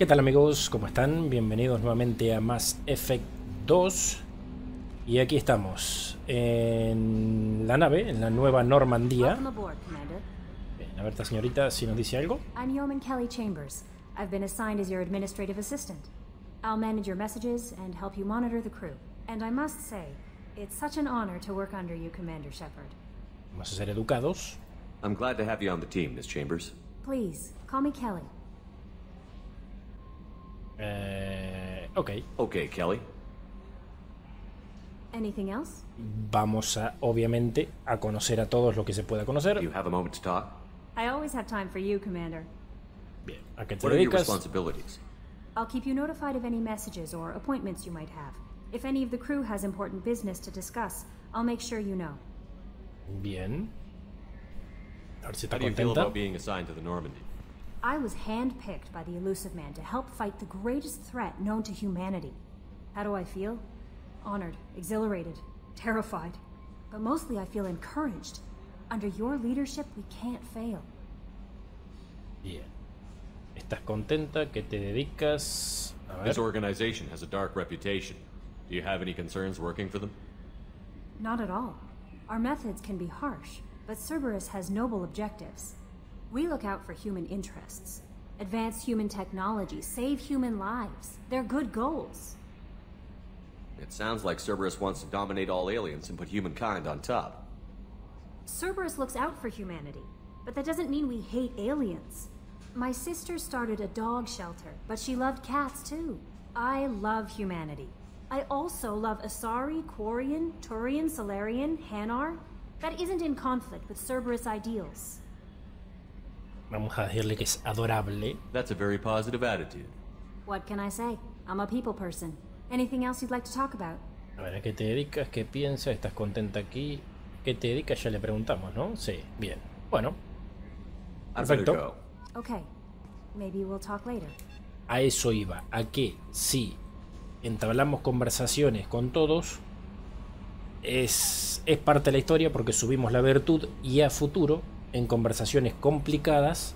¿Qué tal amigos? ¿Cómo están? Bienvenidos nuevamente a Mass Effect 2. Y aquí estamos en la nave, en la nueva Normandía. Bien, a ver, esta señorita, si nos dice algo. I'm Yeoman Kelly Chambers. I've been assigned as your administrative assistant. I'll manage your messages and help you monitor the crew. And I must say, it's such an honor to work under you, Commander Shepard. Vamos a ser educados. I'm glad to have you on the team, Miss Chambers. Please, call me Kelly. Ok. Okay, Kelly. Anything else? Vamos a, obviamente, a conocer a todos lo que se pueda conocer. You have a moment to talk? I always have time for you, Commander. Bien, ¿a qué te What are your dedicas? responsibilities? I'll keep you notified of any messages or appointments you might have. If any of the crew has important business to discuss, I'll make sure you know. Bien. A ver si está How do you feel contenta. about being assigned to the Normandy? I was handpicked by the Elusive Man to help fight the greatest threat known to humanity. How do I feel? Honored, exhilarated, terrified. But mostly I feel encouraged. Under your leadership, we can't fail. Bien. ¿Estás contenta? ¿Qué te dedicas? A ver. This organization has a dark reputation. Do you have any concerns working for them? Not at all. Our methods can be harsh, but Cerberus has noble objectives. We look out for human interests. Advance human technology, save human lives. They're good goals. It sounds like Cerberus wants to dominate all aliens and put humankind on top. Cerberus looks out for humanity, but that doesn't mean we hate aliens. My sister started a dog shelter, but she loved cats too. I love humanity. I also love Asari, Quarian, Turian, Solarian, Hanar. That isn't in conflict with Cerberus ideals. Vamos a decirle que es adorable. That's a very positive attitude. What can I say? I'm a people person. Anything else you'd like to talk about? A ver, ¿a qué te dedicas? ¿Qué piensas? ¿Estás contenta aquí? ¿Qué te dedicas? Ya le preguntamos, ¿no? Sí, bien. Bueno. I better Perfecto. go. Okay. Maybe we'll talk later. A eso iba. A que si entablamos conversaciones con todos, es parte de la historia porque subimos la virtud y a futuro, en conversaciones complicadas,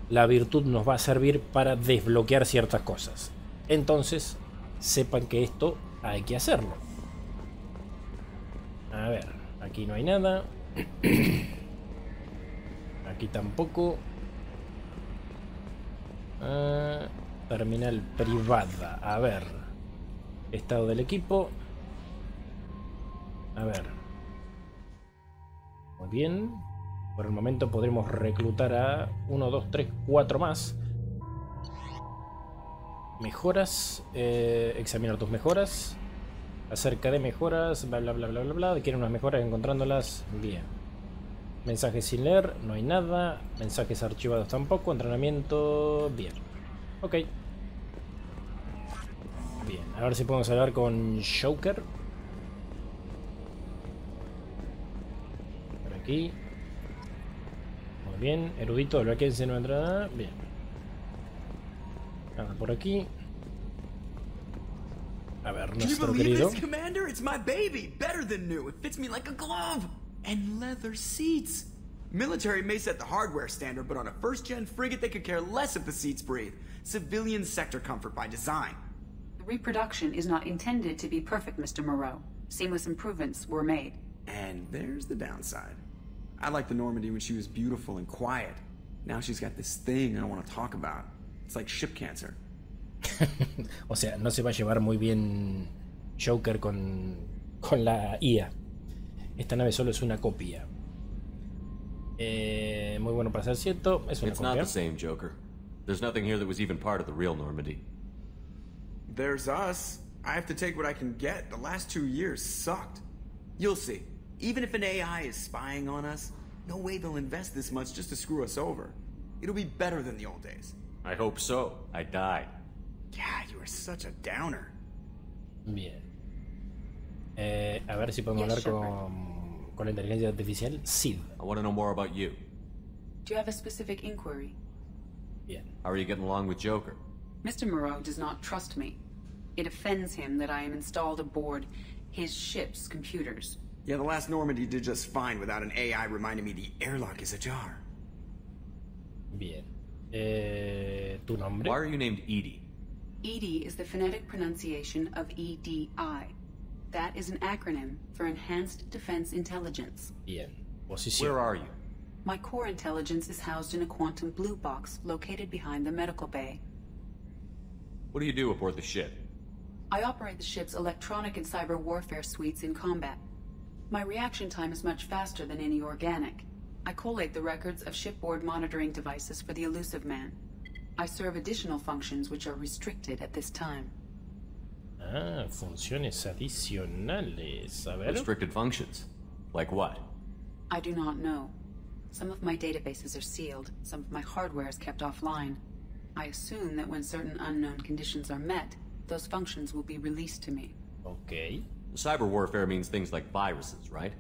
la virtud nos va a servir para desbloquear ciertas cosas. Entonces, sepan que esto hay que hacerlo. A ver, aquí no hay nada. Aquí tampoco. Terminal privada. A ver. Estado del equipo. A ver. Muy bien. Por el momento podremos reclutar a 1, 2, 3, 4 más. Mejoras. Examinar tus mejoras. Acerca de mejoras. Bla bla bla bla bla bla. Quieren unas mejoras encontrándolas. Bien. Mensajes sin leer. No hay nada. Mensajes archivados tampoco. Entrenamiento. Bien. Ok. Bien. A ver si podemos hablar con Joker. Por aquí. Muy bien. Erudito del vaquense no entra nada. Bien. Nada por aquí. A ver, nuestro querido. This, Commander? It's my baby. Better than new. It fits me like a glove. And leather seats. Military may set the hardware standard, but on a first-gen frigate, they could care less if the seats breathe. Civilian sector comfort by design. The reproduction is not intended to be perfect, Mr. Moreau. Seamless improvements were made. And there's the downside. I liked the Normandy when she was beautiful and quiet. Now she's got this thing I want to talk about. It's like ship cancer. O sea, no se va a llevar muy bien Joker con la IA. Esta nave solo es una copia. Muy bueno para ser cierto. Es una It's not copia. the same, Joker. There's nothing here that was even part of the real Normandy. There's us. I have to take what I can get. The last 2 years sucked. You'll see. Even if an AI is spying on us, no way they'll invest this much just to screw us over. It'll be better than the old days. I hope so. I died. Yeah, you are such a downer. Bien. A ver si podemos Yes, hablar Shepard. con la inteligencia artificial. Sid. I want to know more about you. Do you have a specific inquiry? Bien. How are you getting along with Joker? Mr. Moreau does not trust me. It offends him that I am installed aboard his ship's computers. Yeah, the last Normandy did just fine without an AI reminding me the airlock is ajar. Bien. ¿Tu nombre? Why are you named Edie? ED is the phonetic pronunciation of EDI. That is an acronym for Enhanced Defense Intelligence. Bien. Posición. Where are you? My core intelligence is housed in a quantum blue box located behind the medical bay. What do you do aboard the ship? I operate the ship's electronic and cyber warfare suites in combat. My reaction time is much faster than any organic. I collate the records of shipboard monitoring devices for the Elusive Man. I serve additional functions which are restricted at this time. Ah, funciones adicionales. A ver. Restricted functions? Like what? I do not know. Some of my databases are sealed, some of my hardware is kept offline. I assume that when certain unknown conditions are met, those functions will be released to me. Ok. Cyber warfare means things like viruses, right?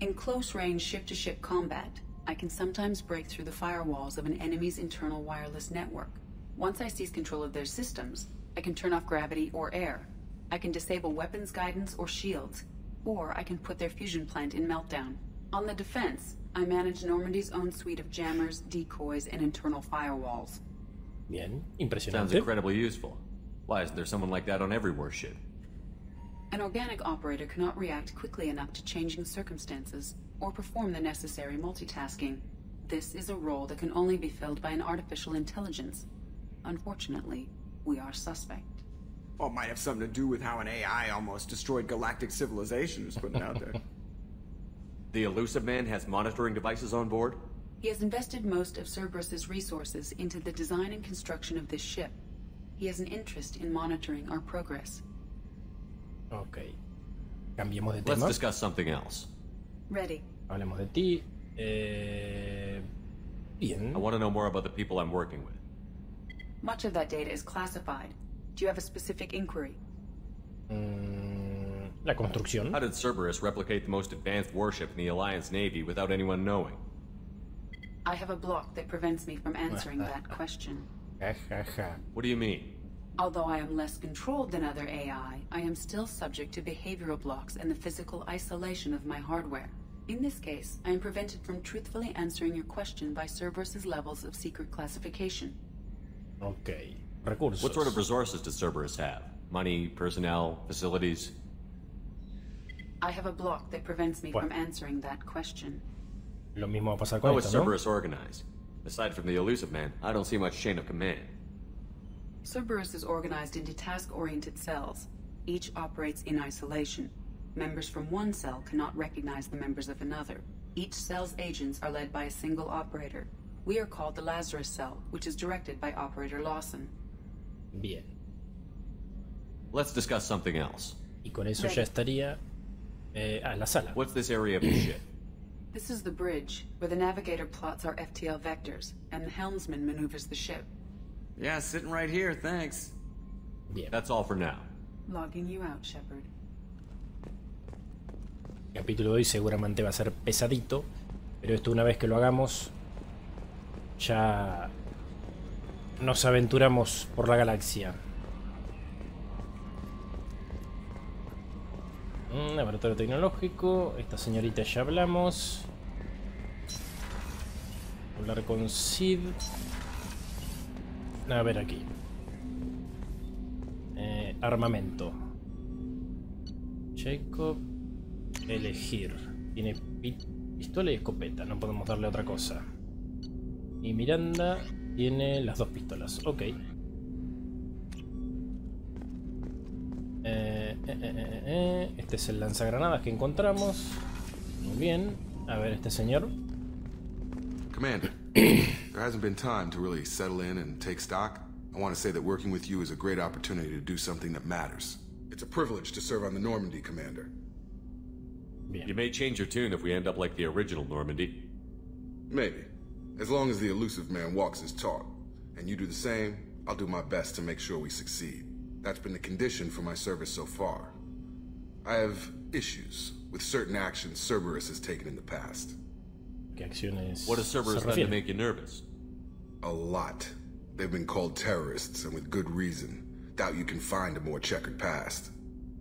In close-range ship-to-ship combat, I can sometimes break through the firewalls of an enemy's internal wireless network. Once I seize control of their systems, I can turn off gravity or air. I can disable weapons guidance or shields, or I can put their fusion plant in meltdown. On the defense, I manage Normandy's own suite of jammers, decoys, and internal firewalls. Bien. Sounds Impresionante. incredibly useful. Why isn't there someone like that on every warship? An organic operator cannot react quickly enough to changing circumstances, or perform the necessary multitasking. This is a role that can only be filled by an artificial intelligence. Unfortunately, we are suspect. Well, it might have something to do with how an AI almost destroyed galactic civilization, just putting it out there. The Elusive Man has monitoring devices on board? He has invested most of Cerberus's resources into the design and construction of this ship. He has an interest in monitoring our progress. Ok. Cambiemos de Let's tema. discuss something else. Ready. Hablemos de ti. Bien. I want to know more about the people I'm working with. Much of that data is classified. Do you have a specific inquiry? La construcción. How did Cerberus replicate the most advanced warship in the Alliance Navy without anyone knowing? I have a block that prevents me from answering that question. Ja, ja, ja. What do you mean? Although I am less controlled than other AI, I am still subject to behavioral blocks and the physical isolation of my hardware. In this case, I am prevented from truthfully answering your question by Cerberus's levels of secret classification. Ok. Recursos. What sort of resources does Cerberus have? Money, personnel, facilities? I have a block that prevents me from answering that question. Lo mismo va a pasar con How is esto, ¿no? Cerberus organized? Aside from the Elusive Man, I don't see much chain of command. Cerberus is organized into task-oriented cells. Each operates in isolation. Members from one cell cannot recognize the members of another. Each cell's agents are led by a single operator. We are called the Lazarus Cell, which is directed by Operator Lawson. Bien. Let's discuss something else. Y con eso ya estaría la sala. What's this area of the ship? This is the bridge, where the navigator plots our FTL vectors, and the helmsman maneuvers the ship. Yeah, sitting right here, thanks. Bien. That's all for now. Logging you out, Shepard. El capítulo de hoy seguramente va a ser pesadito, pero esto una vez que lo hagamos ya nos aventuramos por la galaxia. Laboratorio tecnológico. Esta señorita ya hablamos. Hablar con Sid. A ver aquí. Armamento. Jacob. Elegir. Tiene pistola y escopeta. No podemos darle otra cosa. Y Miranda tiene las dos pistolas. Ok. Este es el lanzagranadas que encontramos. Muy bien. A ver, este señor. Commander, there hasn't been time to really settle in and take stock. I want to say that working with you is a great opportunity to do something that matters. It's a privilege to serve on the Normandy, Commander. Bien. You may change your tune if we end up like the original Normandy. Maybe. As long as the Elusive Man walks his talk, and you do the same, I'll do my best to make sure we succeed. That's been the condition for my service so far. I have issues with certain actions Cerberus has taken in the past. ¿Qué acciones What has Cerberus se done to refiere? make you nervous? A lot. They've been called terrorists, and with good reason. Doubt you can find a more checkered past.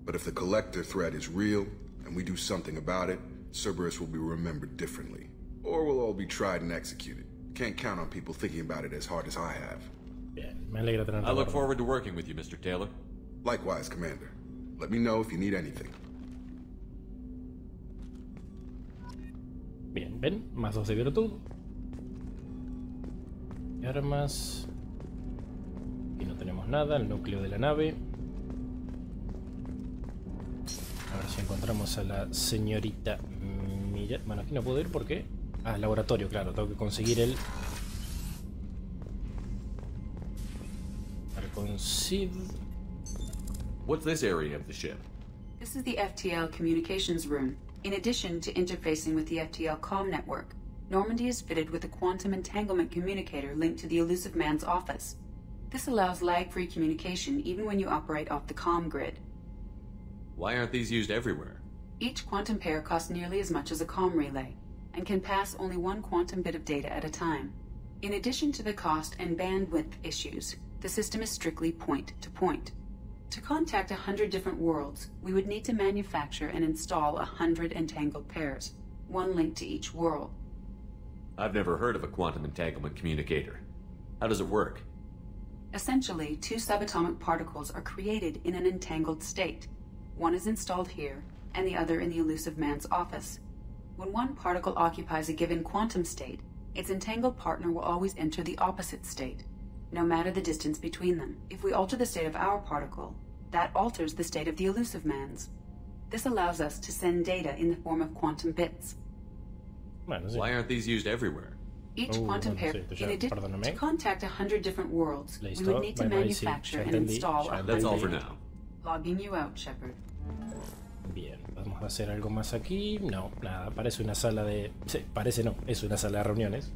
But if the Collector threat is real, and we do something about it, Cerberus will be remembered differently. Or we'll all be tried and executed. Can't count on people thinking about it as hard as I have. Bien. Me alegra tenerte. I look forward to working with you, Mr. Taylor. Likewise, Commander. Let me know if you need anything. Bien, ven, más 2 de virtud. Armas. Aquí no tenemos nada, el núcleo de la nave. A ver si encontramos a la señorita Mira. Bueno, aquí no puedo ir porque... Ah, el laboratorio, claro, tengo que conseguir el... Arconcid. What's this area of the ship? This is the FTL communications room. In addition to interfacing with the FTL comm network, Normandy is fitted with a quantum entanglement communicator linked to the Elusive Man's office. This allows lag-free communication even when you operate off the comm grid. Why aren't these used everywhere? Each quantum pair costs nearly as much as a comm relay, and can pass only one quantum bit of data at a time. In addition to the cost and bandwidth issues, the system is strictly point-to-point. To contact 100 different worlds, we would need to manufacture and install 100 entangled pairs, one link to each world. I've never heard of a quantum entanglement communicator. How does it work? Essentially, 2 subatomic particles are created in an entangled state. One is installed here, and the other in the Elusive Man's office. When one particle occupies a given quantum state, its entangled partner will always enter the opposite state, no matter the distance between them. If we alter the state of our particle, that alters the state of the Elusive Man's. This allows us to send data in the form of quantum bits. Bueno, sí. Why aren't these used everywhere? Each quantum pair, in addition to contact 100 different worlds, we would need to manufacture and install 100. That's all for now. Logging you out, Shepard. Bien, vamos a hacer algo más aquí. No, nada, parece una sala de... Sí, parece no, es una sala de reuniones.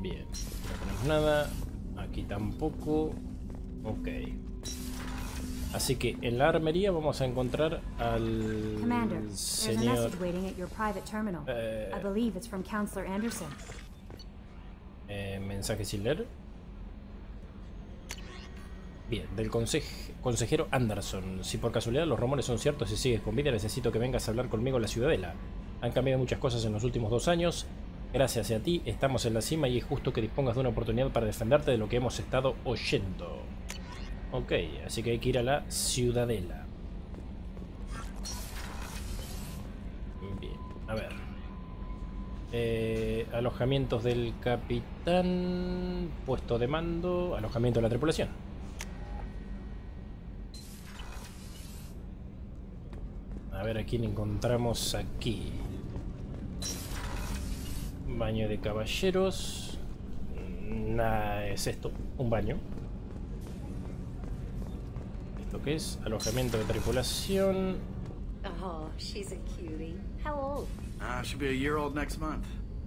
Bien, no tenemos nada. Aquí tampoco. Ok. Así que en la armería vamos a encontrar al Commander, señor... there's a message waiting at your private terminal. I believe it's from Counselor Anderson. Mensaje sin leer. Bien, del consejero Anderson. Si por casualidad los rumores son ciertos y sigues con vida, necesito que vengas a hablar conmigo en la Ciudadela. Han cambiado muchas cosas en los últimos 2 años. Gracias a ti estamos en la cima y es justo que dispongas de una oportunidad para defenderte de lo que hemos estado oyendo. Ok, así que hay que ir a la Ciudadela. Bien, a ver. Alojamientos del capitán. Puesto de mando. Alojamiento de la tripulación. A ver a quién encontramos aquí. Baño de caballeros. Nada, es esto, un baño. ¿Esto qué es? Alojamiento de tripulación. Oh, she's a cutie. How old? She'll be a year old next month.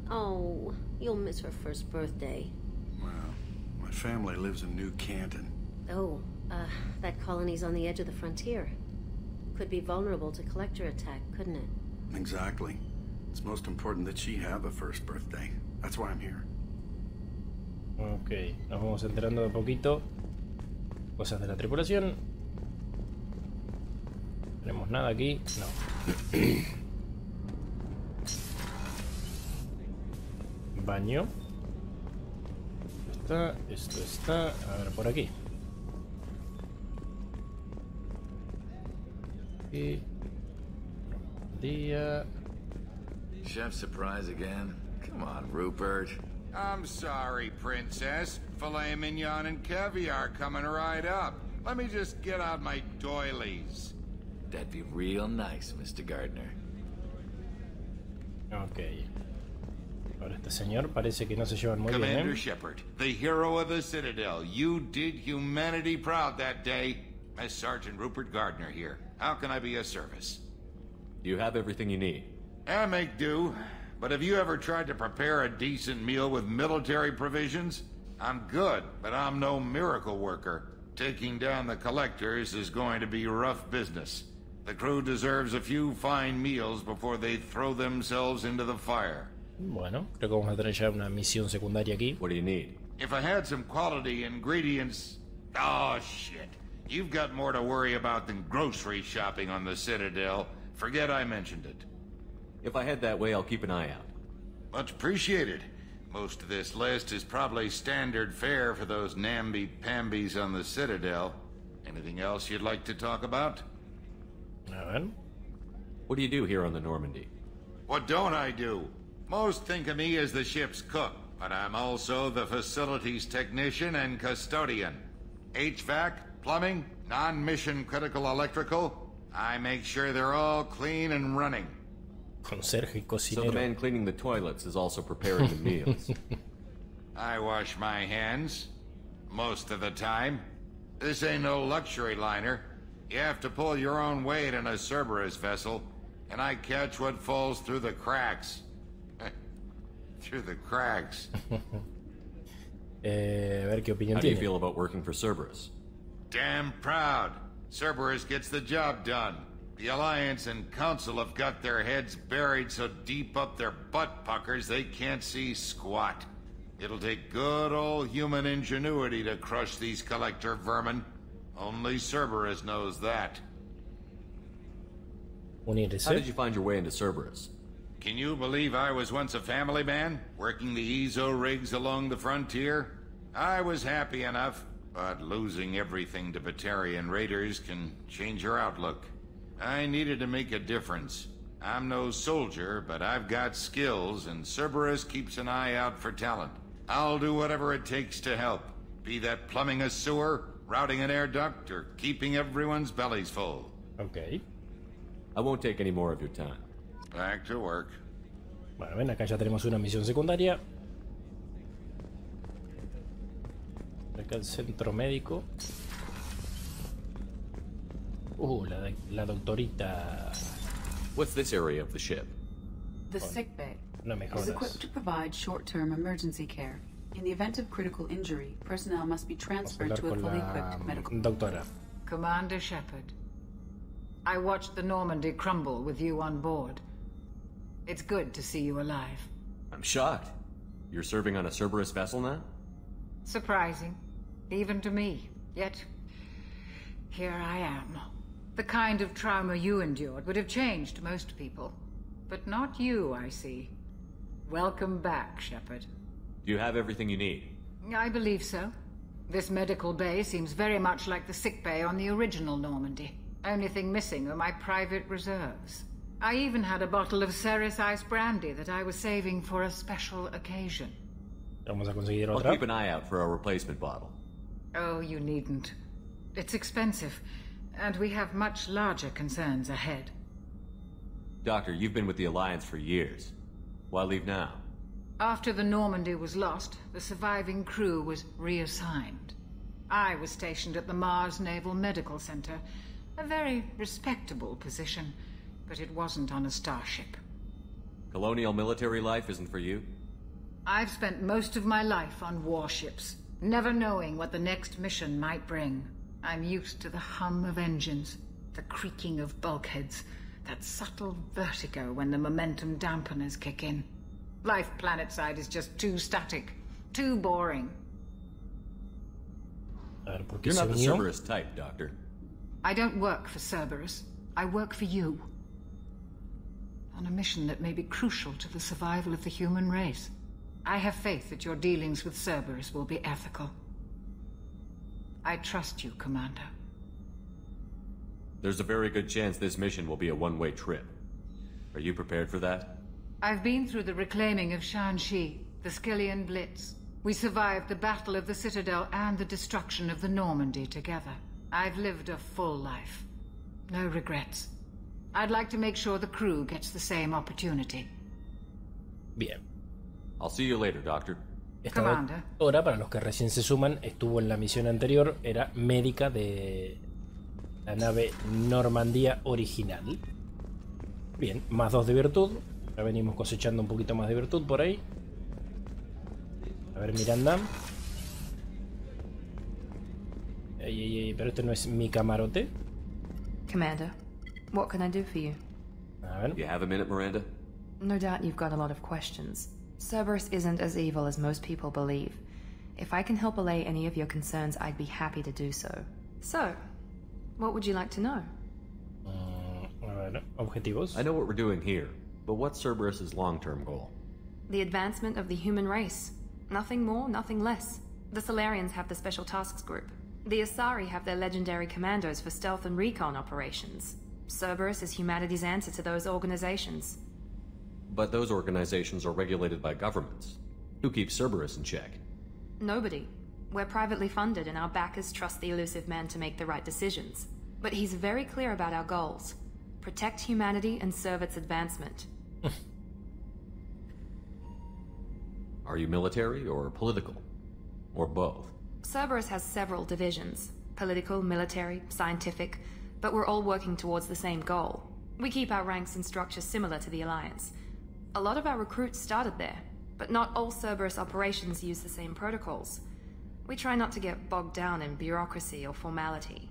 Oh, you'll miss her first birthday. Well, my family lives in New Canton. Oh, that colony's on the edge of the frontier. Could be vulnerable to collector attack, couldn't it? Exactly. It's most important that she have a first birthday. That's why I'm here. Ok, nos vamos enterando de a poquito. Cosas de la tripulación. ¿Tenemos nada aquí? No. Baño. Esto está... A ver, por aquí. Y... Día... Chef surprise again? Come on, Rupert. I'm sorry, Princess. Filet mignon and caviar coming right up. Let me just get out my doilies. That'd be real nice, Mr. Gardner. Ok. Ahora este señor parece que no se llevan muy bien, Commander Shepard, the hero of the Citadel. You did humanity proud that day. As Sergeant Rupert Gardner here. How can I be of service? You have everything you need. I make do. But have you ever tried to prepare a decent meal with military provisions? I'm good, but I'm no miracle worker. Taking down the collectors is going to be rough business. The crew deserves a few fine meals before they throw themselves into the fire. Bueno, creo que vamos a tener ya una misión secundaria aquí. What do you need? If I had some quality ingredients... Oh, shit. You've got more to worry about than grocery shopping on the Citadel. Forget I mentioned it. If I head that way, I'll keep an eye out. Much appreciated. Most of this list is probably standard fare for those namby-pambies on the Citadel. Anything else you'd like to talk about? What do you do here on the Normandy? What don't I do? Most think of me as the ship's cook, but I'm also the facilities technician and custodian. HVAC, plumbing, non-mission critical electrical. I make sure they're all clean and running. Conserje y cocinero. So the man cleaning the toilets is also preparing the meals. I wash my hands. Most of the time. This ain't no luxury liner. You have to pull your own weight in a Cerberus vessel, and I catch what falls through the cracks. Through the cracks. A ver qué opinión How do you tiene. feel about working for Cerberus? Damn proud. Cerberus gets the job done. The Alliance and Council have got their heads buried so deep up their butt puckers they can't see squat. It'll take good old human ingenuity to crush these collector vermin. Only Cerberus knows that. Unirse. How did you find your way into Cerberus? Can you believe I was once a family man, working the EZO rigs along the frontier? I was happy enough, but losing everything to Batarian raiders can change your outlook. I needed to make a difference. I'm no soldier, but I've got skills, and Cerberus keeps an eye out for talent. I'll do whatever it takes to help, be that plumbing a sewer, routing an air duct, or keeping everyone's bellies full. Ok. I won't take any more of your time. Back to work. Bueno, ven, acá ya tenemos una misión secundaria. Acá el centro médico. La doctorita. What's this area of the ship? The sickbay No is mejoras. equipped to provide short-term emergency care. In the event of critical injury, personnel must be Vamos a transferred hablar to a con fully la equipped medical... doctora. Commander Shepard, I watched the Normandy crumble with you on board. It's good to see you alive. I'm shocked. You're serving on a Cerberus vessel now? Surprising, even to me. Yet, here I am. The kind of trauma you endured would have changed most people. But not you, I see. Welcome back, Shepard. Do you have everything you need? I believe so. This medical bay seems very much like the sick bay on the original Normandy. Only thing missing are my private reserves. I even had a bottle of Ceres Ice Brandy that I was saving for a special occasion. Vamos a conseguir I'll otra. keep an eye out for a replacement bottle. Oh, you needn't. It's expensive, and we have much larger concerns ahead. Doctor, you've been with the Alliance for years. Why leave now? After the Normandy was lost, the surviving crew was reassigned. I was stationed at the Mars Naval Medical Center, a very respectable position, but it wasn't on a starship. Colonial military life isn't for you? I've spent most of my life on warships, never knowing what the next mission might bring. I'm used to the hum of engines, the creaking of bulkheads, that subtle vertigo when the momentum dampeners kick in. Life planetside is just too static, too boring. A ver, ¿por qué You're se not the unió? Cerberus type, Doctor. I don't work for Cerberus. I work for you. On a mission that may be crucial to the survival of the human race. I have faith that your dealings with Cerberus will be ethical. I trust you, Commander. There's a very good chance this mission will be a one-way trip. Are you prepared for that? I've been through the reclaiming of Shanxi, the Skillian Blitz. We survived the Battle of the Citadel and the destruction of the Normandy together. I've lived a full life. No regrets. I'd like to make sure the crew gets the same opportunity. Bien. I'll see you later, Doctor. Esta Commander. doctora, para los que recién se suman, estuvo en la misión anterior, era médica de la nave Normandía original. Bien, más 2 de virtud. Ya venimos cosechando un poquito más de virtud por ahí. A ver, Miranda. Ey, pero este no es mi camarote. Commander, what can I do for you? A ver. You have a minute, Miranda? No doubt you've got a lot of questions. Cerberus isn't as evil as most people believe. If I can help allay any of your concerns, I'd be happy to do so. So, what would you like to know? A ver, objetivos. I know what we're doing here, but what's Cerberus's long-term goal? The advancement of the human race. Nothing more, nothing less. The Solarians have the Special Tasks Group. The Asari have their legendary commandos for stealth and recon operations. Cerberus is humanity's answer to those organizations. But those organizations are regulated by governments. Who keeps Cerberus in check? Nobody. We're privately funded and our backers trust the elusive man to make the right decisions. But he's very clear about our goals. Protect humanity and serve its advancement. Are you military or political? Or both? Cerberus has several divisions. Political, military, scientific, but we're all working towards the same goal. We keep our ranks and structures similar to the Alliance. A lot of our recruits started there, but not all Cerberus operations use the same protocols. We try not to get bogged down in bureaucracy or formality.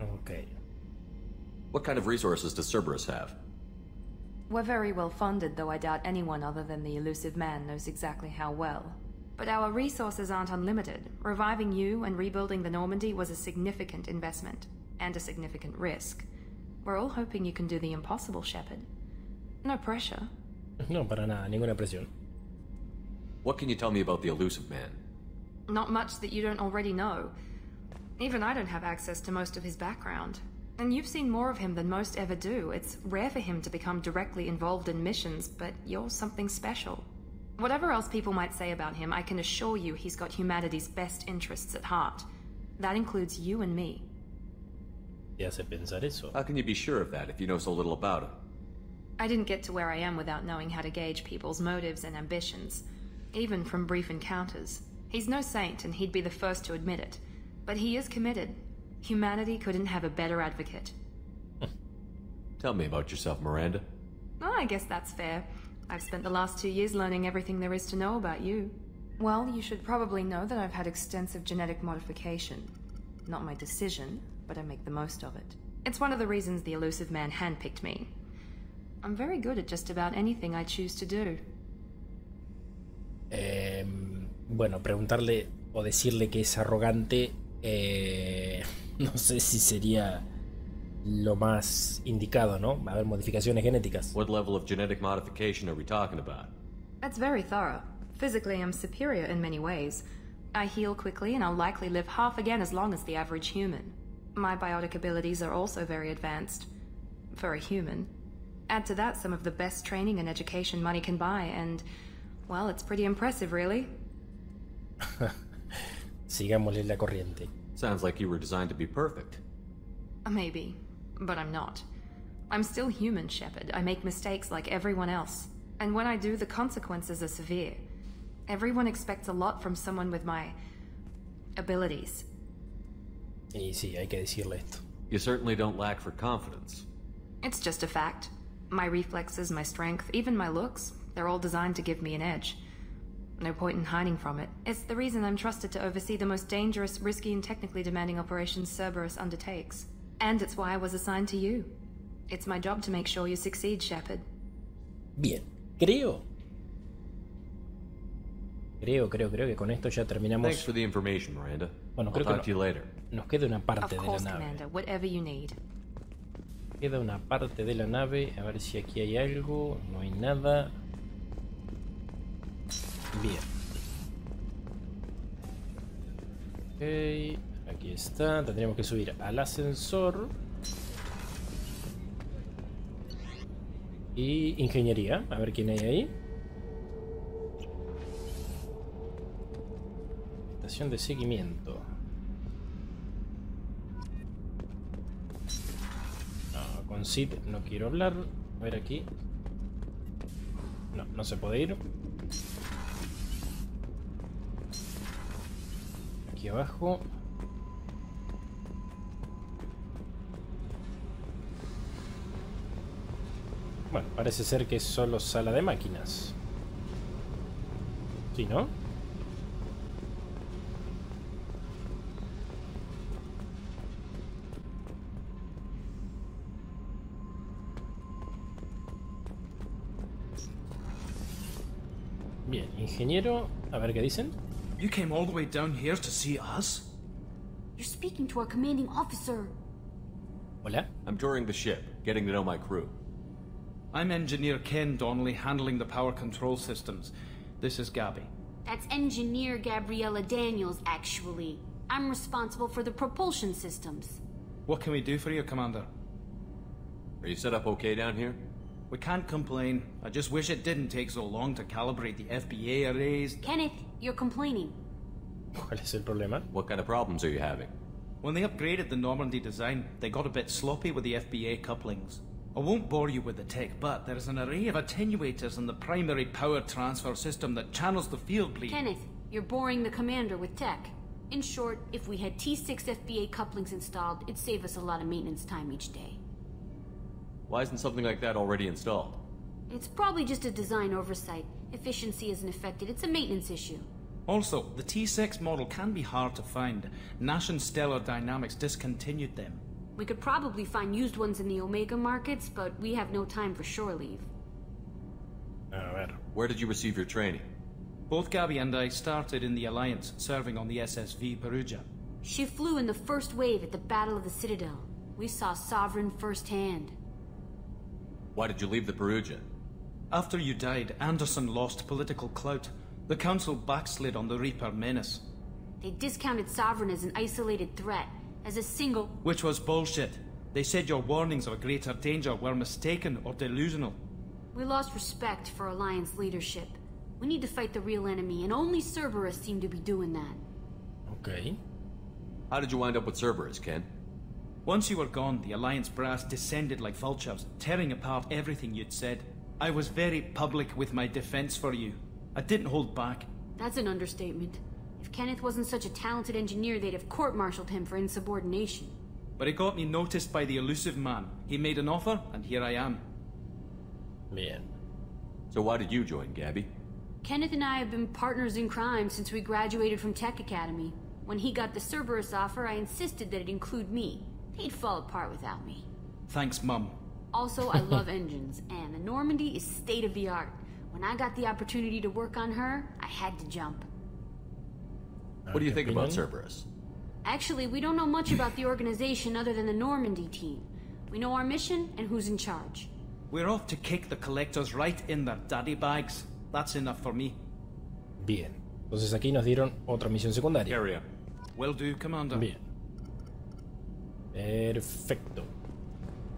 Okay. What kind of resources does Cerberus have? We're very well funded, though I doubt anyone other than the elusive man knows exactly how well. But our resources aren't unlimited. Reviving you and rebuilding the Normandy was a significant investment, and a significant risk. We're all hoping you can do the impossible, Shepard. No pressure. No, para nada, ninguna presión. What can you tell me about the elusive man? Not much that you don't already know. Even I don't have access to most of his background. And you've seen more of him than most ever do. It's rare for him to become directly involved in missions, but you're something special. Whatever else people might say about him, I can assure you he's got humanity's best interests at heart. That includes you and me. Te hace pensar eso. How can you be sure of that if you know so little about him? I didn't get to where I am without knowing how to gauge people's motives and ambitions, even from brief encounters. He's no saint, and he'd be the first to admit it. But he is committed. Humanity couldn't have a better advocate. Tell me about yourself, Miranda. Oh, I guess that's fair. I've spent the last 2 years learning everything there is to know about you. Well, you should probably know that I've had extensive genetic modification. Not my decision, but I make the most of it. It's one of the reasons the elusive man handpicked me. I'm very good at just about anything I choose to do. Bueno, preguntarle o decirle que es arrogante, no sé si sería lo más indicado, ¿no? Va a haber modificaciones genéticas. What level of genetic modification are we talking about? That's very thorough. Physically, I'm superior in many ways. I heal quickly, and I'll likely live half again as long as the average human. My biotic abilities are also very advanced. For a human. Add to that some of the best training and education money can buy, and, well, it's pretty impressive, really. Sigámosle la corriente. Sounds like you were designed to be perfect. Maybe, but I'm not. I'm still human, Shepard. I make mistakes like everyone else. And when I do, the consequences are severe. Everyone expects a lot from someone with my abilities. Y sí, hay que decirle esto. You certainly don't lack for confidence. It's just a fact. My reflexes, my strength, even my looks, they're all designed to give me an edge. No point in hiding from it. It's the reason I'm trusted to oversee the most dangerous, risky, and technically demanding operations Cerberus undertakes. And it's why I was assigned to you. It's my job to make sure you succeed, Shepard. Bien, creo que con esto ya terminamos. Thanks for the information, Miranda. Bueno, creo que nos queda una parte de la nave. Commander, whatever you need. Queda una parte de la nave, a ver si aquí hay algo. No hay nada. Bien. Ok, aquí está. Tendríamos que subir al ascensor. Y ingeniería, a ver quién hay ahí. Estación de seguimiento. No, con Sid no quiero hablar. A ver aquí. No, no se puede ir. Aquí abajo. Bueno, parece ser que es solo sala de máquinas. ¿Sí, no? Bien, ingeniero, a ver qué dicen. You came all the way down here to see us? You're speaking to our commanding officer. Hola. I'm touring the ship, getting to know my crew. I'm Engineer Ken Donnelly, handling the power control systems. This is Gabby. That's Engineer Gabriella Daniels, actually. I'm responsible for the propulsion systems. What can we do for you, Commander? Are you set up okay down here? We can't complain. I just wish it didn't take so long to calibrate the FBA arrays. Kenneth, you're complaining. ¿Cuál es el problema? What kind of problems are you having? When they upgraded the Normandy design, they got a bit sloppy with the FBA couplings. I won't bore you with the tech, but there is an array of attenuators in the primary power transfer system that channels the field bleed. Kenneth, you're boring the commander with tech. In short, if we had T6 FBA couplings installed, it'd save us a lot of maintenance time each day. Why isn't something like that already installed? It's probably just a design oversight. Efficiency isn't affected, it's a maintenance issue. Also, the T6 model can be hard to find. Nash and Stellar Dynamics discontinued them. We could probably find used ones in the Omega markets, but we have no time for shore leave. A ver. Where did you receive your training? Both Gabby and I started in the Alliance, serving on the SSV Perugia. She flew in the first wave at the Battle of the Citadel. We saw Sovereign firsthand. Why did you leave the Perugia? After you died, Anderson lost political clout. The Council backslid on the Reaper menace. They discounted Sovereign as an isolated threat, as a single... Which was bullshit. They said your warnings of a greater danger were mistaken or delusional. We lost respect for Alliance leadership. We need to fight the real enemy, and only Cerberus seemed to be doing that. Okay. How did you wind up with Cerberus, Ken? Once you were gone, the Alliance brass descended like vultures, tearing apart everything you'd said. I was very public with my defense for you. I didn't hold back. That's an understatement. If Kenneth wasn't such a talented engineer, they'd have court-martialed him for insubordination. But it got me noticed by the elusive man. He made an offer, and here I am. Bien. So why did you join, Gabby? Kenneth and I have been partners in crime since we graduated from Tech Academy. When he got the Cerberus offer, I insisted that it include me. He'd fall apart without me. Thanks, Mum. Also, I love engines, and the Normandy is state-of-the-art. When I got the opportunity to work on her, I had to jump. What do you think about Cerberus? Actually, we don't know much about the organization other than the Normandy team. We know our mission and who's in charge. We're off to kick the collectors right in their daddy bags. That's enough for me. Bien. Entonces aquí nos dieron otra misión secundaria. Area. Will do, Commander. Bien. Perfecto.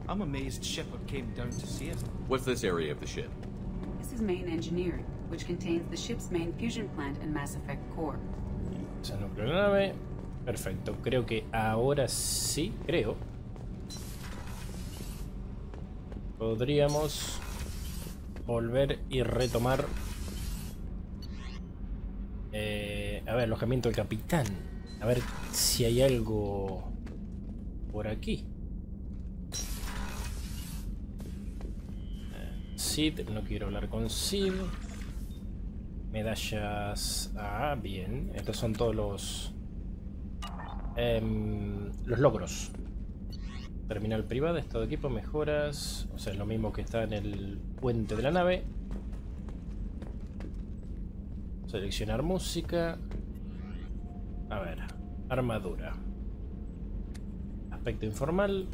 I'm amazed Shepard came down to see us. What's this area of the ship? This is main engineering, which contains the ship's main fusion plant and Mass Effect core. Es el núcleo de la nave. Perfecto. Creo que ahora sí, creo. Podríamos volver y retomar. A ver, alojamiento del capitán. A ver si hay algo por aquí. Sid, no quiero hablar con Sid. Medallas. Ah, bien. Estos son todos los logros. Terminal privada, estado de equipo, mejoras. O sea, es lo mismo que está en el puente de la nave. Seleccionar música. A ver, armadura. Aspecto informal.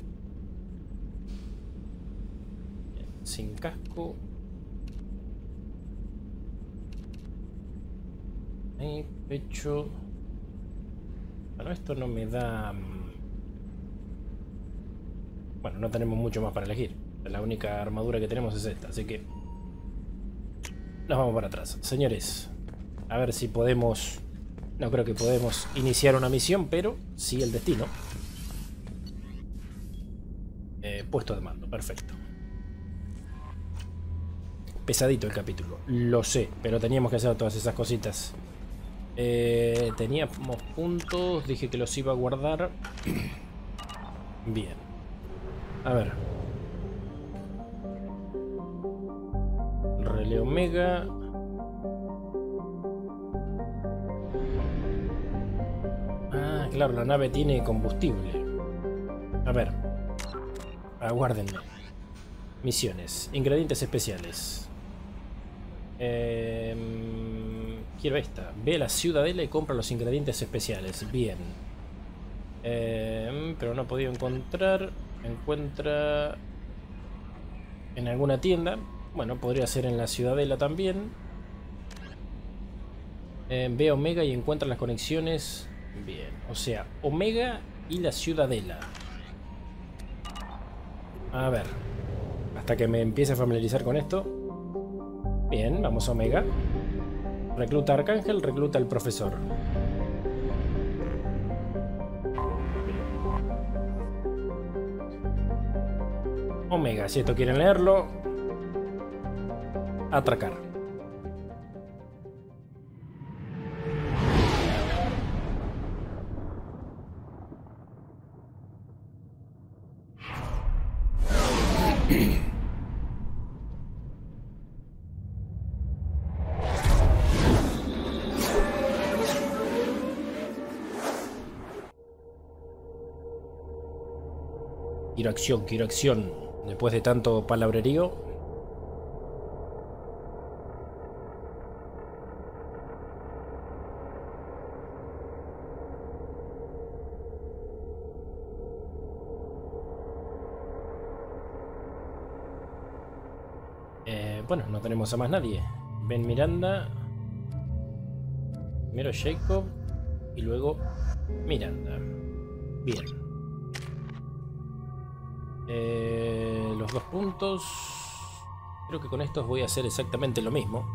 Sin casco. Pecho. Bueno, esto no me da... Bueno, no tenemos mucho más para elegir. La única armadura que tenemos es esta, así que... Nos vamos para atrás. Señores, a ver si podemos... No creo que podemos iniciar una misión, pero sí el destino. Puesto de mando, perfecto. Pesadito el capítulo, lo sé, pero teníamos que hacer todas esas cositas. Teníamos puntos, dije que los iba a guardar. Bien. A ver. Relé Omega. Ah, claro, la nave tiene combustible. A ver. Aguárdenme. Misiones. Ingredientes especiales. Quiero esta. Ve a la ciudadela y compra los ingredientes especiales. Bien. Pero no he podido encontrar. Encuentra... en alguna tienda. Bueno, podría ser en la ciudadela también. Ve a Omega y encuentra las conexiones. Bien, o sea, Omega y la ciudadela. A ver, hasta que me empiece a familiarizar con esto. Bien, vamos a Omega. Recluta Arcángel, recluta al profesor. Omega, si esto quieren leerlo. Atracar. Quiero acción. Después de tanto palabrerío. Bueno, no tenemos a más nadie. Ben Miranda. Primero Jacob. Y luego Miranda. Bien. Los 2 puntos. Creo que con estos voy a hacer exactamente lo mismo.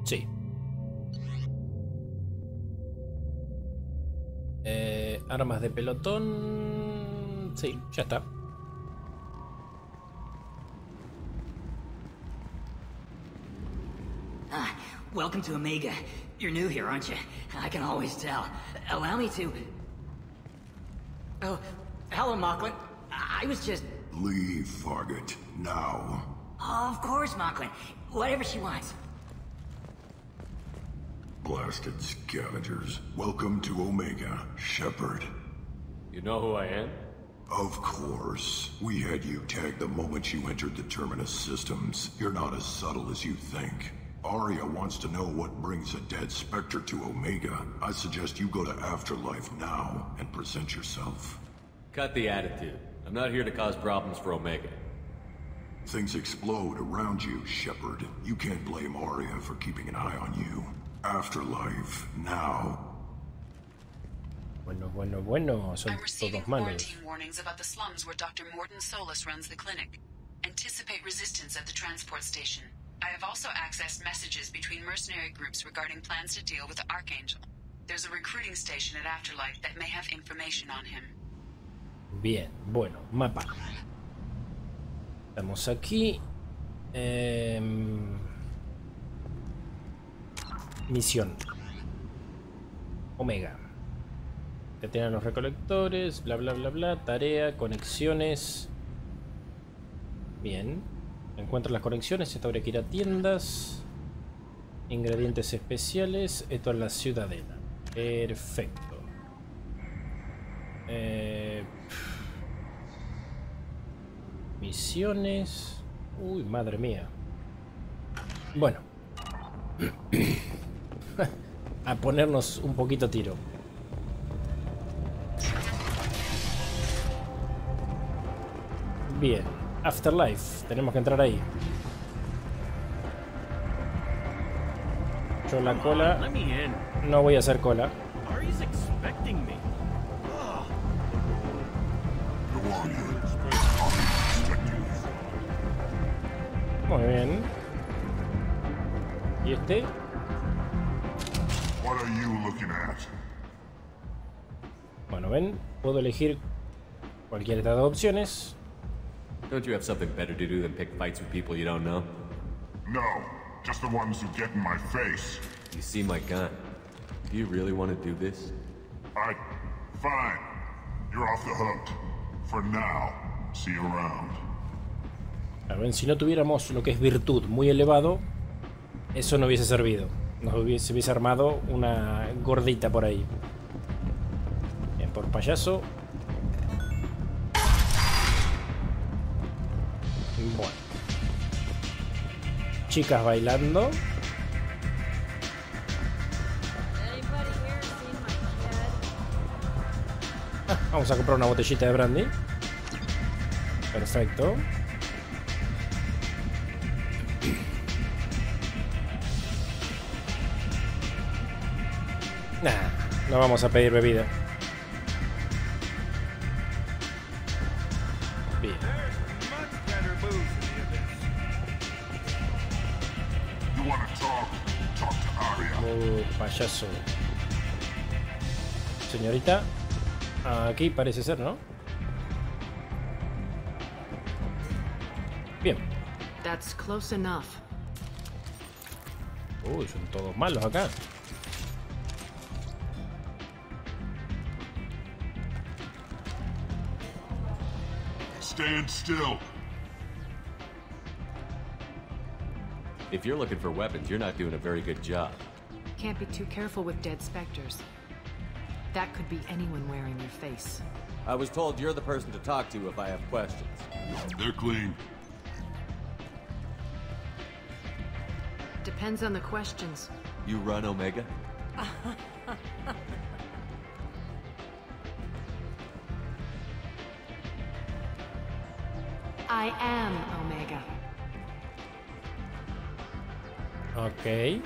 Sí. Armas de pelotón. Sí, ya está. Welcome to Omega. You're new here, aren't you? I can always tell. Allow me to... Oh, hello, Mocklin. I was just... Leave, Fargate. Now. Of course, Mocklin. Whatever she wants. Blasted scavengers. Welcome to Omega, Shepard. You know who I am? Of course. We had you tagged the moment you entered the Terminus systems. You're not as subtle as you think. Aria wants to know what brings a dead Spectre to Omega. I suggest you go to Afterlife now and present yourself. Cut the attitude. I'm not here to cause problems for Omega. Things explode around you, Shepard. You can't blame Aria for keeping an eye on you. Afterlife, now. Bueno, son todos malos. Quarantine warnings about the slums where Dr. Morden Solus runs the clinic. Anticipate resistance at the transport station. I have also accessed messages between mercenary groups regarding plans to deal with the Archangel. There's a recruiting station at Afterlife that may have information on him. Bien, bueno, mapa. Estamos aquí. Misión. Omega. Que tengan los recolectores, bla bla bla bla. Tarea, conexiones. Bien. Encuentra las conexiones. Esto habría que ir a tiendas. Ingredientes especiales. Esto es la ciudadela. Perfecto. Misiones. Uy, madre mía. Bueno. A ponernos un poquito a tiro. Bien. Afterlife. Tenemos que entrar ahí. Yo la cola. No voy a hacer cola. Muy bien. ¿Y este? Bueno, ven, puedo elegir cualquiera de las opciones. Don't you have something better to do than pick fights with people you don't know? No, just the ones who get in my face. You see my gun. Do you really want to do this? Fine. You're off the hook. For now. See you around. A ver, si no tuviéramos lo que es virtud muy elevado, eso no hubiese servido. Se hubiese armado una gordita por ahí. Bien, por payaso. Bueno. Chicas bailando. Vamos a comprar una botellita de brandy. Perfecto. Nah, no vamos a pedir bebida. Bien. Payaso. Señorita, aquí parece ser, ¿no? Bien. That's close enough. Uy, son todos malos acá. Stand still. If you're looking for weapons, you're not doing a very good job. Can't be too careful with dead specters. That could be anyone wearing your face. I was told you're the person to talk to if I have questions. They're clean. Depends on the questions. You run Omega? I am Omega. Okay.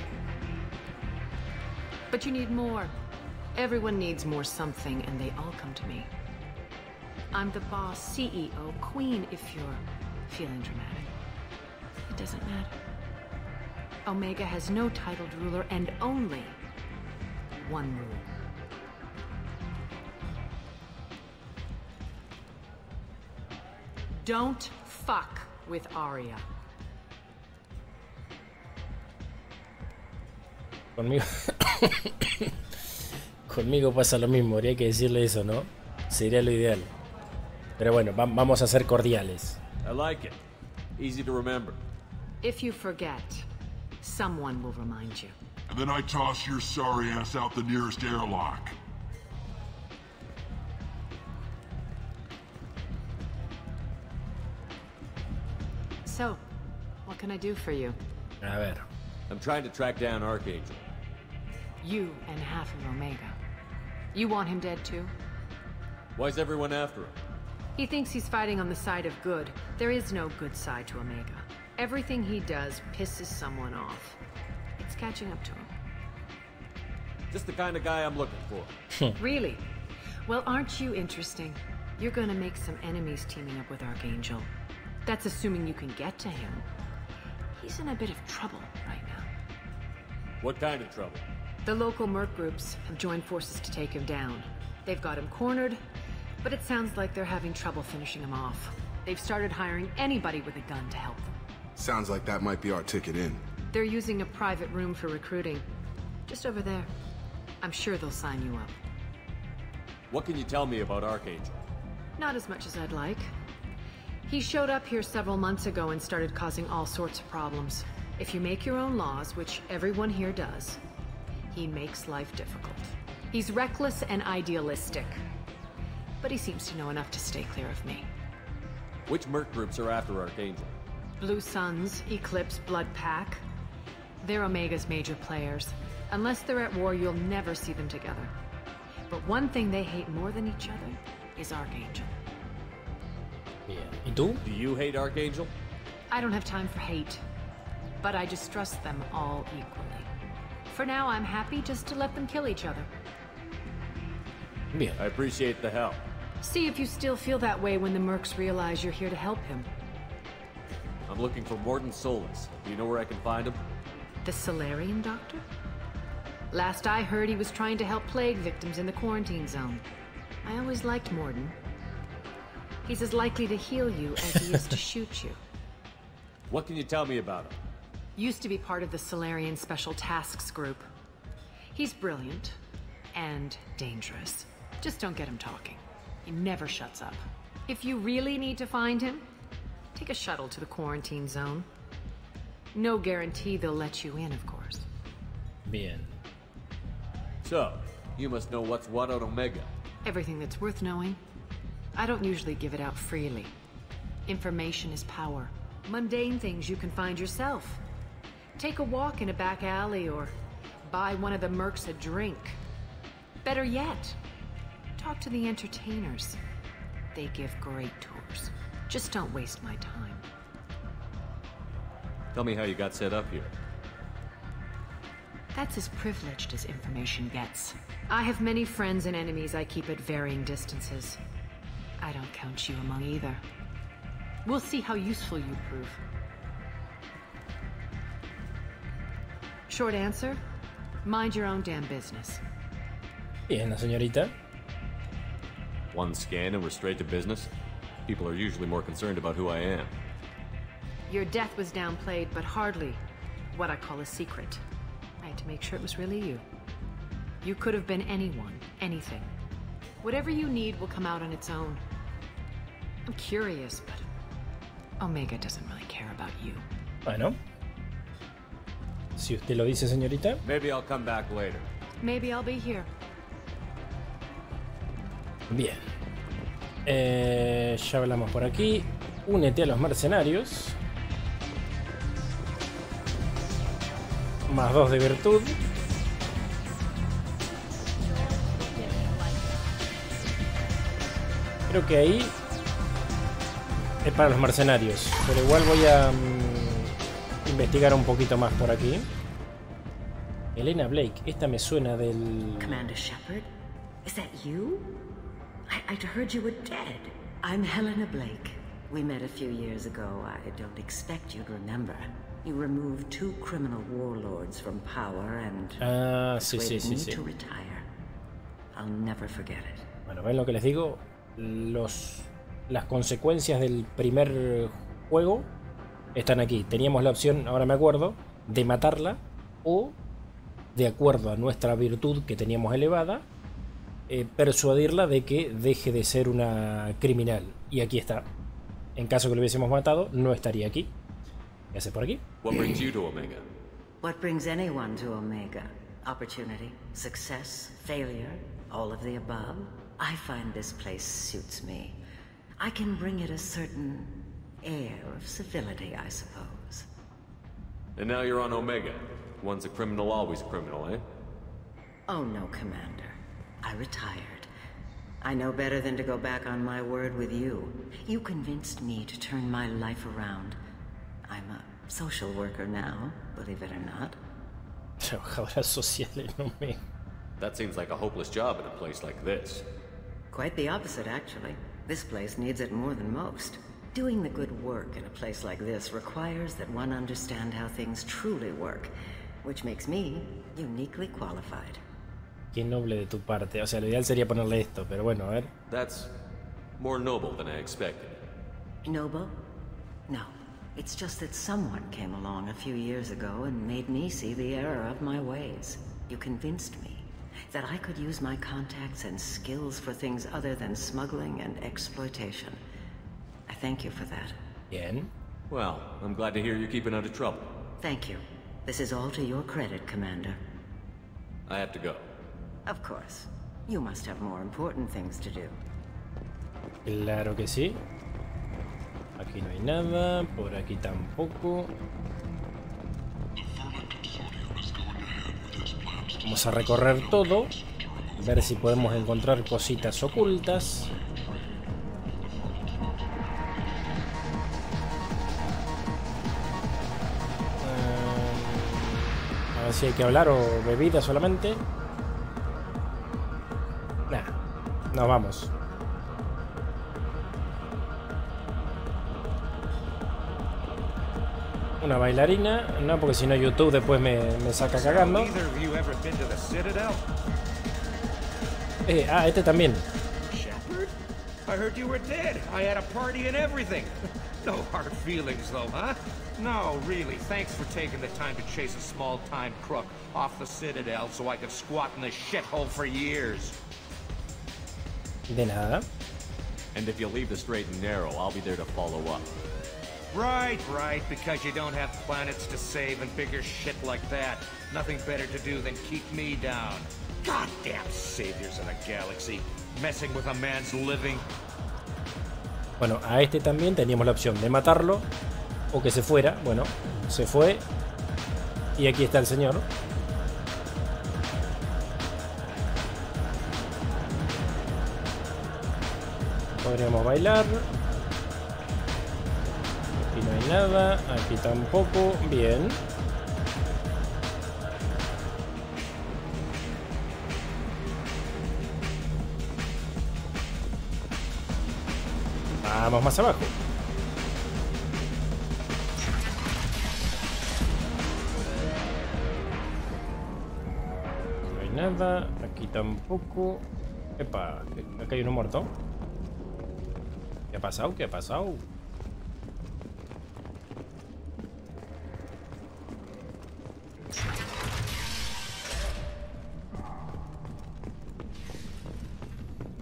But you need more. Everyone needs more something, and they all come to me. I'm the boss, CEO, queen, if you're feeling dramatic. It doesn't matter. Omega has no titled ruler and only one rule. Don't fuck with Aria. Conmigo pasa lo mismo, habría que decirle eso, ¿no? Sería lo ideal. Pero bueno, vamos a ser cordiales. I like it. Easy to remember. If you forget, someone will remind you. And then I toss your sorry ass out the nearest airlock. So, what can I do for you? A ver. I'm trying to track down Archangel. You and half of Omega. You want him dead too? Why's everyone after him? He thinks he's fighting on the side of good. There is no good side to Omega. Everything he does pisses someone off. It's catching up to him. Just the kind of guy I'm looking for. Really? Well, aren't you interesting? You're gonna make some enemies teaming up with Archangel. That's assuming you can get to him. He's in a bit of trouble right now. What kind of trouble? The local merc groups have joined forces to take him down. They've got him cornered, but it sounds like they're having trouble finishing him off. They've started hiring anybody with a gun to help them. Sounds like that might be our ticket in. They're using a private room for recruiting. Just over there. I'm sure they'll sign you up. What can you tell me about Archangel? Not as much as I'd like. He showed up here several months ago and started causing all sorts of problems. If you make your own laws, which everyone here does, he makes life difficult. He's reckless and idealistic. But he seems to know enough to stay clear of me. Which merc groups are after Archangel? Blue Suns, Eclipse, Blood Pack. They're Omega's major players. Unless they're at war, you'll never see them together. But one thing they hate more than each other is Archangel. Bien. ¿Y tú? Do you hate Archangel? I don't have time for hate. But I distrust them all equally. For now, I'm happy just to let them kill each other. Bien. I appreciate the help. See if you still feel that way when the mercs realize you're here to help him. I'm looking for Morton Solus. Do you know where I can find him? The Solarian doctor? Last I heard, he was trying to help plague victims in the quarantine zone. I always liked Morton. He's as likely to heal you as he is to shoot you. What can you tell me about him? Used to be part of the Solarian Special Tasks Group. He's brilliant and dangerous. Just don't get him talking. He never shuts up. If you really need to find him, take a shuttle to the quarantine zone. No guarantee they'll let you in, of course. Bien. So, you must know what's what on Omega. Everything that's worth knowing. I don't usually give it out freely. Information is power. Mundane things you can find yourself. Take a walk in a back alley or buy one of the mercs a drink. Better yet, talk to the entertainers. They give great tours. Just don't waste my time. Tell me how you got set up here. That's as privileged as information gets. I have many friends and enemies I keep at varying distances. I don't count you among either. We'll see how useful you prove. Short answer, mind your own damn business. Bien, la señorita. One scan and we're straight to business? People are usually more concerned about who I am. Your death was downplayed, but hardly what I call a secret. I had to make sure it was really you. You could have been anyone, anything. Whatever you need will come out on its own. I'm curious, but Omega doesn't really care about you. Bueno. Si usted lo dice, señorita. Maybe I'll come back later. Maybe I'll be here. Bien. Ya hablamos por aquí. Únete a los mercenarios. Más 2 de virtud. Creo que ahí es para los mercenarios. Pero igual voy a investigar un poquito más por aquí. Elena Blake. Esta me suena del... Commander Shepard? Is that you? I'd heard you were dead. I'm Helena Blake. We met a few years ago. I don't expect you'd remember. You removed 2 criminal warlords from power and persuaded me to retire. I'll never forget it. Bueno, ven lo que les digo. Las consecuencias del primer juego están aquí. Teníamos la opción, ahora me acuerdo, de matarla o, de acuerdo a nuestra virtud que teníamos elevada, persuadirla de que deje de ser una criminal. Y aquí está. En caso que lo hubiésemos matado, no estaría aquí. ¿Qué hace por aquí? What brings you to Omega? What brings anyone to Omega? Opportunity, success, failure, all of the above. I find this place suits me. I can bring it a certain air of civility, I suppose. And now you're on Omega. Once a criminal, always a criminal, eh? Oh no, Commander. I retired. I know better than to go back on my word with you. You convinced me to turn my life around. I'm a social worker now, believe it or not. Trabajadora social en Omega. That seems like a hopeless job in a place like this. Quite the opposite, actually. This place needs it more than most. Doing the good work in a place like this requires that one understand how things truly work, which makes me uniquely qualified. Qué noble de tu parte. O sea, lo ideal sería ponerle esto, pero bueno, a ver. That's more noble than I expected. Noble? No. It's just that someone came along a few years ago and made me see the error of my ways. You convinced me that I could use my contacts and skills for things other than smuggling and exploitation. I thank you for that. Bien. Well, I'm glad to hear you're keeping out of trouble. Thank you. This is all to your credit, Commander. I have to go. Of course. You must have more important things to do. Claro que sí. Aquí no hay nada, por aquí tampoco. Vamos a recorrer todo, ver si podemos encontrar cositas ocultas. A ver si hay que hablar o bebida solamente. Nah, nos vamos. Una bailarina, no, porque si no YouTube después me saca cagando. Este también. Shepard? I heard you were dead. I had a party and everything. No hard feelings though, huh? No, really, thanks for taking the time to chase a small-time crook off the Citadel so I could squat in this shithole for years. De nada. And if you leave the straight and narrow, I'll be there to follow up. Right, because you don't have planets to save and bigger shit like that. Nothing better to do than keep me down. Goddamn saviors of the galaxy, messing with a man's living. Bueno, a este también teníamos la opción de matarlo o que se fuera. Bueno, se fue. Y aquí está el señor. Podríamos bailar. Aquí no hay nada, aquí tampoco. Bien. Vamos más abajo. No hay nada. Aquí tampoco. Epa, acá hay uno muerto. ¿Qué ha pasado? ¿Qué ha pasado?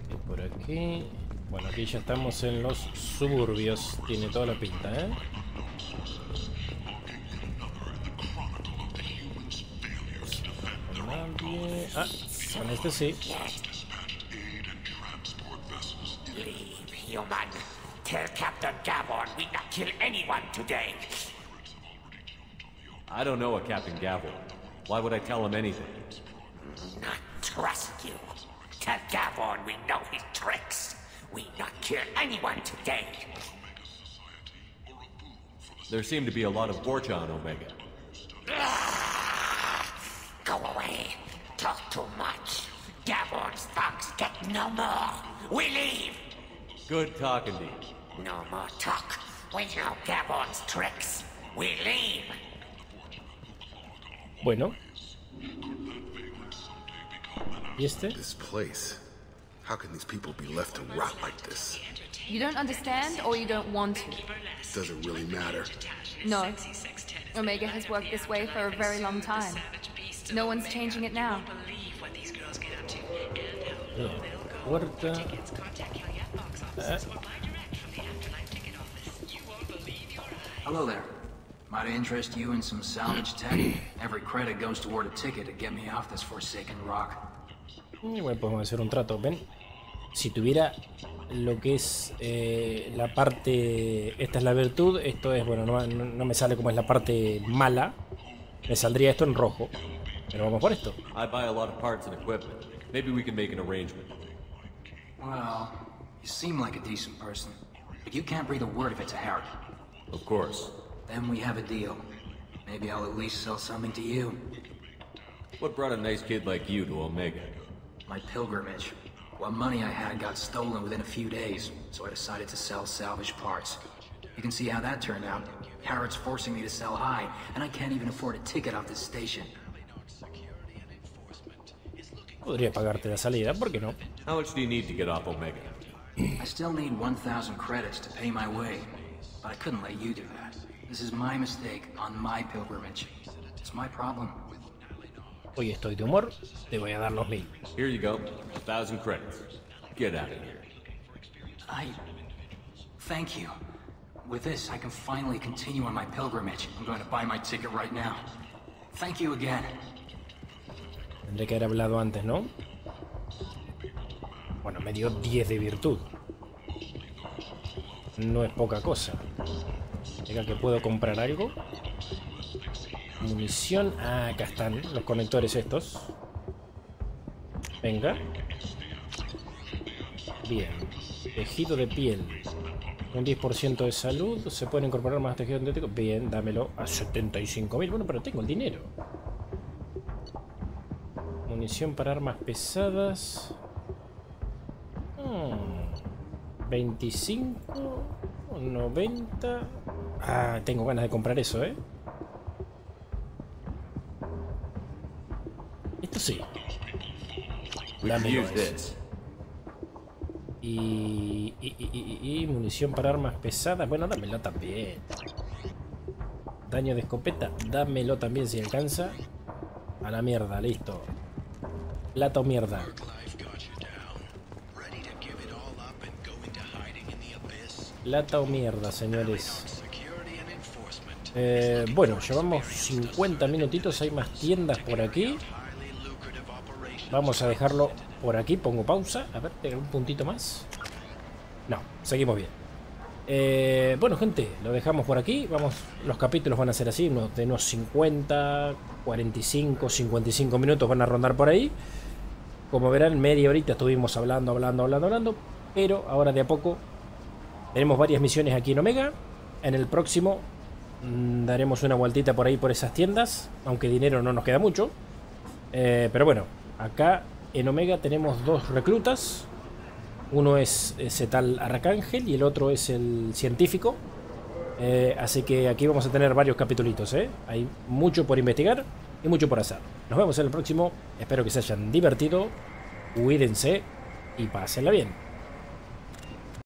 Y por aquí... Bueno, aquí ya estamos en los suburbios. Tiene toda la pinta, ¿eh? Nadie... Ah, con este sí. Human, tell Captain Gavon we not kill anyone today. I don't know a Captain Gavon. Why would I tell him anything? Not trust you. Tell Gavon we know his tricks. We not kill anyone today. There seem to be a lot of Borcha on Omega. Go away. Talk too much. Gavon's thugs get no more. We leave. Good talking to you. No more talk. We know Gavon's tricks. We leave. Bueno. ¿Y este? This place. How can these people be left to rot like this? You don't understand or you don't want to? Doesn't really matter. No. Omega has worked this way for a very long time. No one's changing it now. Puerta. Hello there. Might I interest you in some salvage tech? Every credit goes toward a ticket to get me off this forsaken rock. Y bueno, podemos hacer un trato. Ven, si tuviera lo que es la parte, esta es la virtud, esto es, bueno, no me sale como es la parte mala, me saldría esto en rojo, pero vamos por esto. I buy a lot of parts and equipment. Maybe we can make an arrangement. Well, you seem like a decent person, but you can't breathe a word of it to Harry. Of course. Then we have a deal. Maybe I'll at least sell something to you. What brought a nice kid like you to Omega? My pilgrimage. What money I had got stolen within a few days, so I decided to sell salvage parts. You can see how that turned out. Harrod's forcing me to sell high, and I can't even afford a ticket off this station. Podría pagarte la salida, ¿por qué no? How much do you need to get off Omega? I still need 1,000 credits to pay my way, but I couldn't let you do that. This is my mistake on my pilgrimage. It's my problem. Hoy estoy de humor, te voy a dar los 1000. Here you go, 1,000 credits. Get out of here. Thank you. With this, I can finally continue on my pilgrimage. I'm going to buy my ticket right now. Thank you again. Tendré que haber hablado antes, ¿no? Bueno, me dio 10 de virtud. No es poca cosa. Diga que puedo comprar algo. Munición. Ah, acá están los conectores estos. Venga. Bien. Tejido de piel. Un 10% de salud. Se pueden incorporar más tejido sintético. Bien, dámelo a 75.000. Bueno, pero tengo el dinero. Munición para armas pesadas. 25. 90. Ah, tengo ganas de comprar eso, ¿eh? Esto sí. Dámelo eso. Y munición para armas pesadas. Bueno, dámelo también. Daño de escopeta. Dámelo también si alcanza. A la mierda, listo. Plata o mierda. Plata o mierda, señores. Bueno, llevamos 50 minutitos. Hay más tiendas por aquí. Vamos a dejarlo por aquí. Pongo pausa. A ver, pega un puntito más. No, seguimos bien. Bueno, gente, lo dejamos por aquí. Vamos, los capítulos van a ser así, de unos 50, 45, 55 minutos van a rondar por ahí. Como verán, media horita estuvimos hablando. Pero ahora de a poco tenemos varias misiones aquí en Omega. En el próximo daremos una vueltita por ahí por esas tiendas, aunque dinero no nos queda mucho. Pero bueno, acá en Omega tenemos 2 reclutas. Uno es ese tal Arcángel y el otro es el científico. Así que aquí vamos a tener varios capitulitos, ¿eh? Hay mucho por investigar y mucho por hacer. Nos vemos en el próximo. Espero que se hayan divertido. Cuídense y pásenla bien.